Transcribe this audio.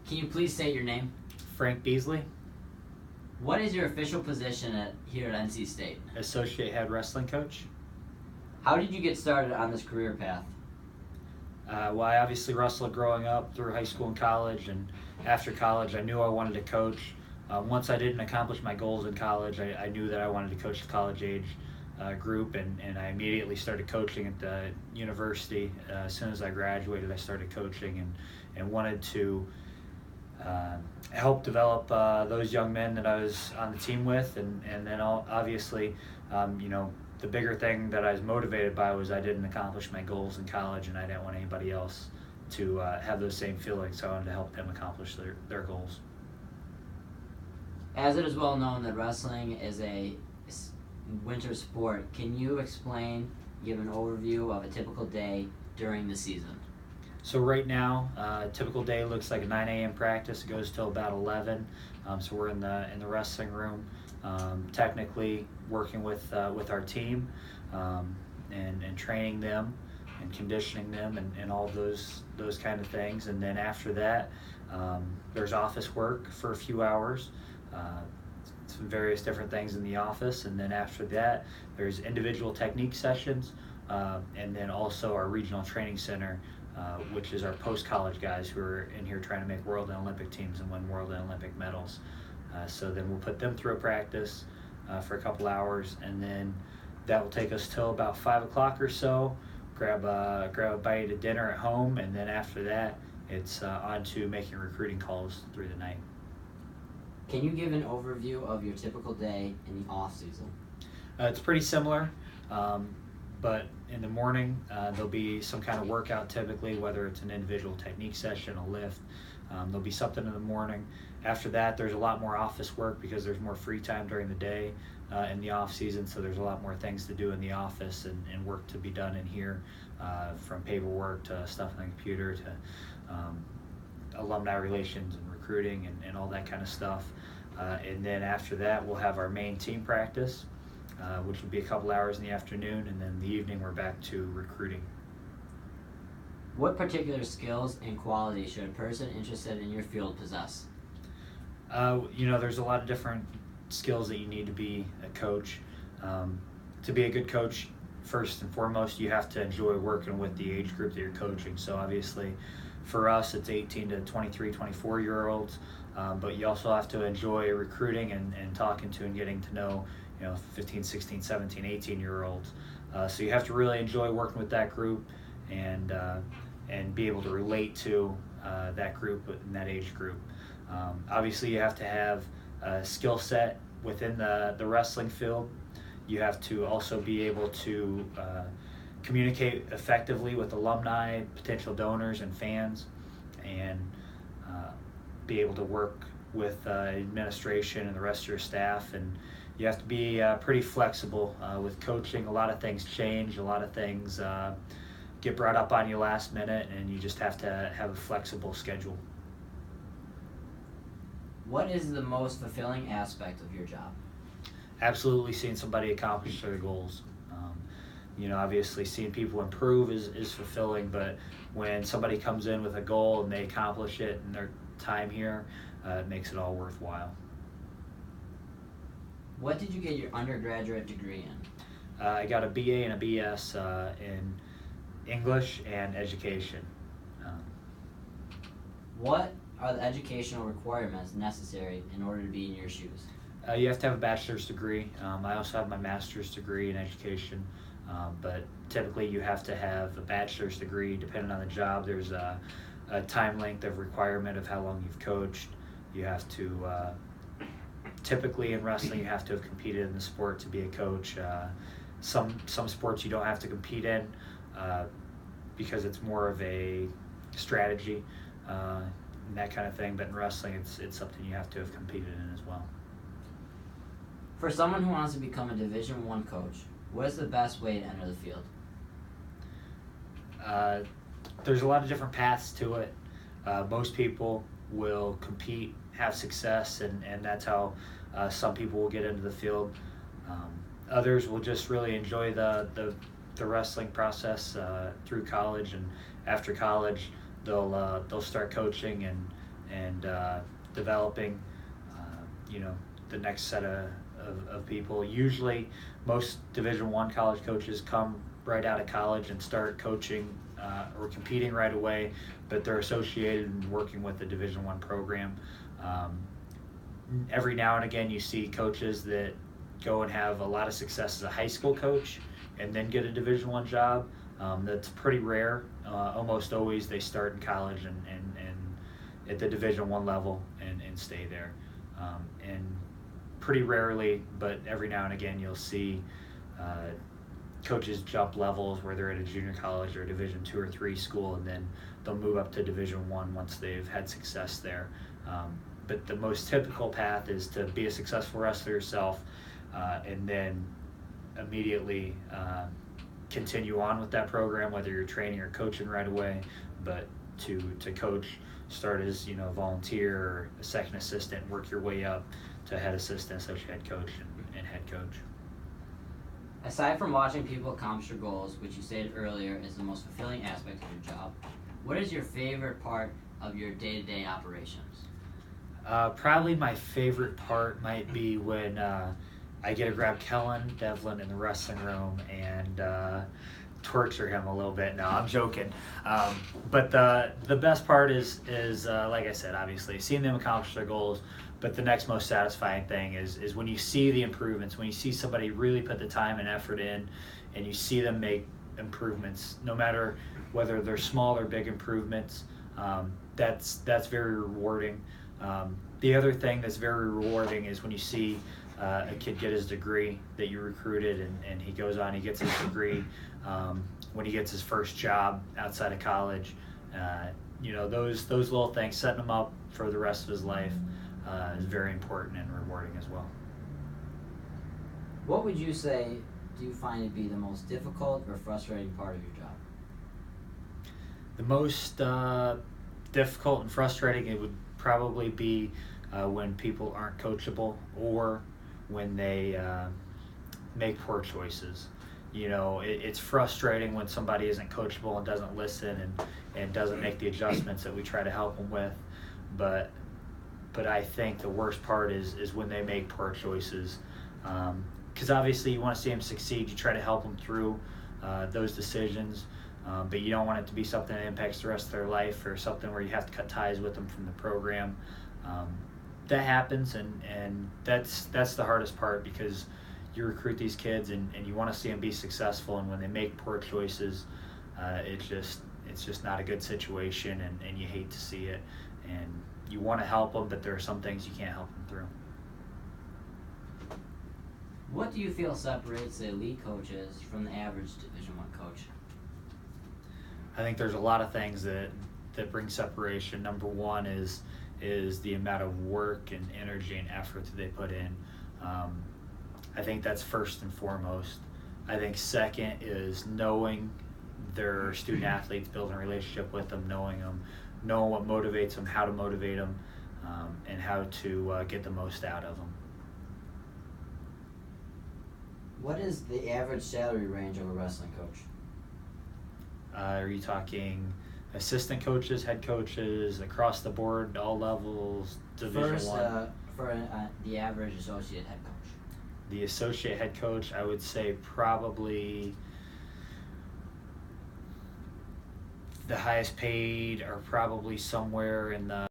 Can you please state your name? Frank Beasley, What is your official position here at NC State? Associate Head Wrestling Coach. How did you get started on this career path? Well, I obviously wrestled growing up through high school and college, and after college I knew I wanted to coach. Once I didn't accomplish my goals in college, I knew that I wanted to coach the college age group, and I immediately started coaching at the university. As soon as I graduated, I started coaching and wanted to help develop those young men that I was on the team with, and then obviously, the bigger thing that I was motivated by was I didn't accomplish my goals in college, and I didn't want anybody else to have those same feelings, so I wanted to help them accomplish their goals. As it is well known that wrestling is a winter sport, can you give an overview of a typical day during the season? So right now, a typical day looks like a 9 a.m. practice. It goes till about 11. So we're in the wrestling room, technically working with our team, and training them and conditioning them and all of those kind of things. And then after that, there's office work for a few hours. Some various different things in the office, and then after that there's individual technique sessions, and then also our regional training center, which is our post-college guys who are in here trying to make world and Olympic teams and win world and Olympic medals. So then we'll put them through a practice for a couple hours, and then that will take us till about 5 o'clock or so. Grab a bite of dinner at home, and then after that it's on to making recruiting calls through the night. Can you give an overview of your typical day in the off season? It's pretty similar, but in the morning there'll be some kind of workout typically, whether it's an individual technique session, a lift. There'll be something in the morning. After that, there's a lot more office work because there's more free time during the day in the off season, so there's a lot more things to do in the office and work to be done in here, from paperwork to stuff on the computer to alumni relations and recruiting and all that kind of stuff. And then after that, we'll have our main team practice, which will be a couple hours in the afternoon, and then in the evening we're back to recruiting. What particular skills and qualities should a person interested in your field possess? There's a lot of different skills that you need to be a coach. To be a good coach, first and foremost, you have to enjoy working with the age group that you're coaching. So obviously, for us, it's 18 to 23, 24-year-olds, but you also have to enjoy recruiting and talking to and getting to know 15, 16, 17, 18-year-olds. So you have to really enjoy working with that group and be able to relate to that group and that age group. Obviously, you have to have a skill set within the wrestling field. You have to also be able to communicate effectively with alumni, potential donors, and fans, and be able to work with administration and the rest of your staff. And you have to be pretty flexible with coaching. A lot of things change, a lot of things get brought up on you last minute, and you just have to have a flexible schedule. What is the most fulfilling aspect of your job? Absolutely seeing somebody accomplish their goals. Obviously seeing people improve is fulfilling, but when somebody comes in with a goal and they accomplish it in their time here, it makes it all worthwhile. What did you get your undergraduate degree in? I got a BA and a BS in English and education. What are the educational requirements necessary in order to be in your shoes? You have to have a bachelor's degree. I also have my master's degree in education, but typically you have to have a bachelor's degree. Depending on the job, there's a time length of requirement of how long you've coached. You have to, typically in wrestling, you have to have competed in the sport to be a coach. Some sports you don't have to compete in because it's more of a strategy and that kind of thing, but in wrestling it's something you have to have competed in as well. For someone who wants to become a Division I coach, what is the best way to enter the field? There's a lot of different paths to it. Most people will compete, have success, and that's how some people will get into the field. Others will just really enjoy the wrestling process through college, and after college they'll start coaching and and developing, the next set of people. Usually, most Division I college coaches come right out of college and start coaching or competing right away, but they're associated and working with the Division I program. Every now and again, you see coaches that go and have a lot of success as a high school coach and then get a Division I job. That's pretty rare. Almost always they start in college and at the Division I level and stay there. And pretty rarely, but every now and again, you'll see coaches jump levels where they're at a junior college or a Division II or III school, and then they'll move up to Division I once they've had success there. But the most typical path is to be a successful wrestler yourself, and then immediately continue on with that program, whether you're training or coaching right away. But to coach, start as volunteer or a second assistant, work your way up to head assistant, associate head coach, and head coach. Aside from watching people accomplish their goals, which you stated earlier is the most fulfilling aspect of your job, what is your favorite part of your day-to-day operations? Probably my favorite part might be when I get to grab Kellen Devlin in the wrestling room and torture him a little bit. No, I'm joking. But the best part is like I said, obviously seeing them accomplish their goals. But the next most satisfying thing is when you see the improvements, when you see somebody really put the time and effort in, and you see them make improvements, no matter whether they're small or big improvements. That's very rewarding. The other thing that's very rewarding is when you see a kid get his degree that you recruited, and he goes on, he gets his degree. When he gets his first job outside of college, those little things, setting him up for the rest of his life, is very important and rewarding as well. What would you say do you find to be the most difficult or frustrating part of your job? The most difficult and frustrating, it would probably be when people aren't coachable or when they make poor choices. It's frustrating when somebody isn't coachable and doesn't listen and doesn't make the adjustments that we try to help them with. But I think the worst part is when they make poor choices. Because obviously you want to see them succeed. You try to help them through those decisions. But you don't want it to be something that impacts the rest of their life or something where you have to cut ties with them from the program. That happens, and that's the hardest part, because you recruit these kids and you want to see them be successful, and when they make poor choices, it's just not a good situation, and you hate to see it, and you want to help them, but there are some things you can't help them through. What do you feel separates the elite coaches from the average Division I coach? I think there's a lot of things that bring separation. Number one is the amount of work and energy and effort that they put in. I think that's first and foremost. I think second is knowing their student athletes, building a relationship with them, knowing what motivates them, how to motivate them, and how to get the most out of them. What is the average salary range of a wrestling coach? Are you talking assistant coaches, head coaches, across the board, all levels, Division First, I? for the average associate head coach. The associate head coach, I would say probably the highest paid are probably somewhere in the